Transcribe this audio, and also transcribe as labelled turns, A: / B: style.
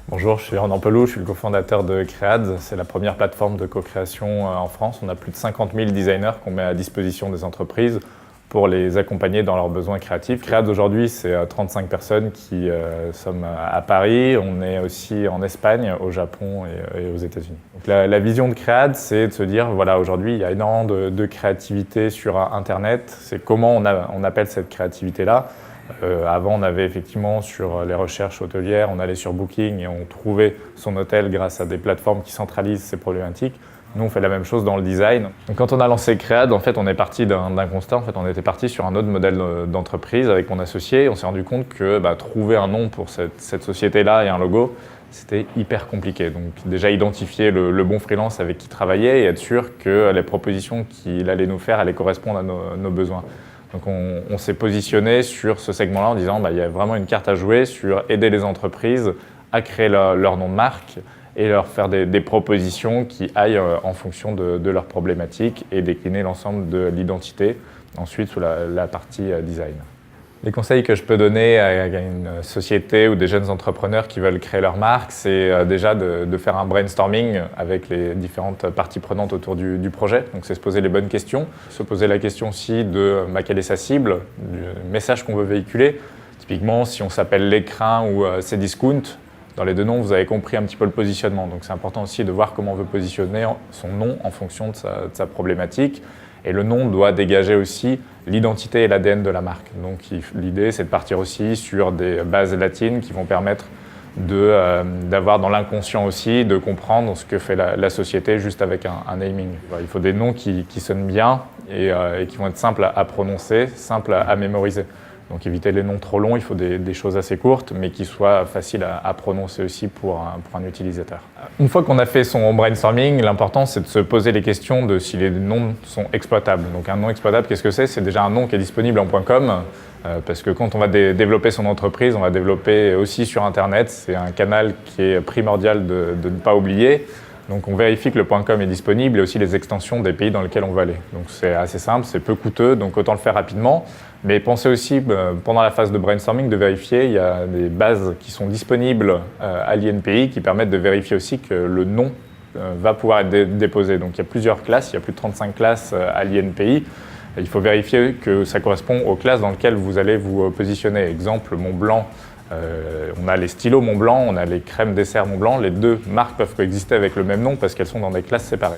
A: Bonjour, je suis Ronan Pelou, je suis le cofondateur de Cread. C'est la première plateforme de co-création en France. On a plus de 50 000 designers qu'on met à disposition des entreprises pour les accompagner dans leurs besoins créatifs. Cread aujourd'hui, c'est 35 personnes qui sommes à Paris. On est aussi en Espagne, au Japon et aux États-Unis. Donc la vision de Cread, c'est de se dire, voilà, aujourd'hui, il y a énormément de créativité sur Internet. C'est comment on appelle cette créativité-là. Avant, on avait effectivement sur les recherches hôtelières, on allait sur Booking et on trouvait son hôtel grâce à des plateformes qui centralisent ces problématiques. Nous, on fait la même chose dans le design. Donc, quand on a lancé Cread, en fait, on est parti d'un constat. En fait, on était parti sur un autre modèle d'entreprise avec mon associé. On s'est rendu compte que trouver un nom pour cette société-là et un logo, c'était hyper compliqué. Donc, déjà identifier le bon freelance avec qui travailler et être sûr que les propositions qu'il allait nous faire allaient correspondre à nos besoins. Donc on s'est positionné sur ce segment-là en disant il y a vraiment une carte à jouer sur aider les entreprises à créer leur nom de marque et leur faire des propositions qui aillent en fonction de leurs problématiques et décliner l'ensemble de l'identité ensuite sous la partie design. Les conseils que je peux donner à une société ou des jeunes entrepreneurs qui veulent créer leur marque, c'est déjà de faire un brainstorming avec les différentes parties prenantes autour du projet. Donc c'est se poser les bonnes questions, se poser la question aussi de quelle est sa cible, du message qu'on veut véhiculer. Typiquement, si on s'appelle L'Écrin ou Cdiscount, dans les deux noms, vous avez compris un petit peu le positionnement. Donc c'est important aussi de voir comment on veut positionner son nom en fonction de sa problématique. Et le nom doit dégager aussi l'identité et l'ADN de la marque. Donc l'idée, c'est de partir aussi sur des bases latines qui vont permettre d'avoir dans l'inconscient aussi, de comprendre ce que fait la société juste avec un naming. Il faut des noms qui sonnent bien et qui vont être simples à prononcer, simples à mémoriser. Donc éviter les noms trop longs, il faut des choses assez courtes, mais qui soient faciles à prononcer aussi pour un utilisateur. Une fois qu'on a fait son brainstorming, l'important c'est de se poser les questions de si les noms sont exploitables. Donc un nom exploitable, qu'est-ce que c'est? C'est déjà un nom qui est disponible en .com, parce que quand on va développer son entreprise, on va développer aussi sur Internet. C'est un canal qui est primordial de ne pas oublier. Donc on vérifie que le .com est disponible et aussi les extensions des pays dans lesquels on veut aller. Donc c'est assez simple, c'est peu coûteux, donc autant le faire rapidement. Mais pensez aussi, pendant la phase de brainstorming, de vérifier, il y a des bases qui sont disponibles à l'INPI qui permettent de vérifier aussi que le nom va pouvoir être déposé. Donc il y a plusieurs classes, il y a plus de 35 classes à l'INPI. Il faut vérifier que ça correspond aux classes dans lesquelles vous allez vous positionner. Exemple, Montblanc. On a les stylos Montblanc, on a les crèmes dessert Montblanc. Les deux marques peuvent coexister avec le même nom parce qu'elles sont dans des classes séparées.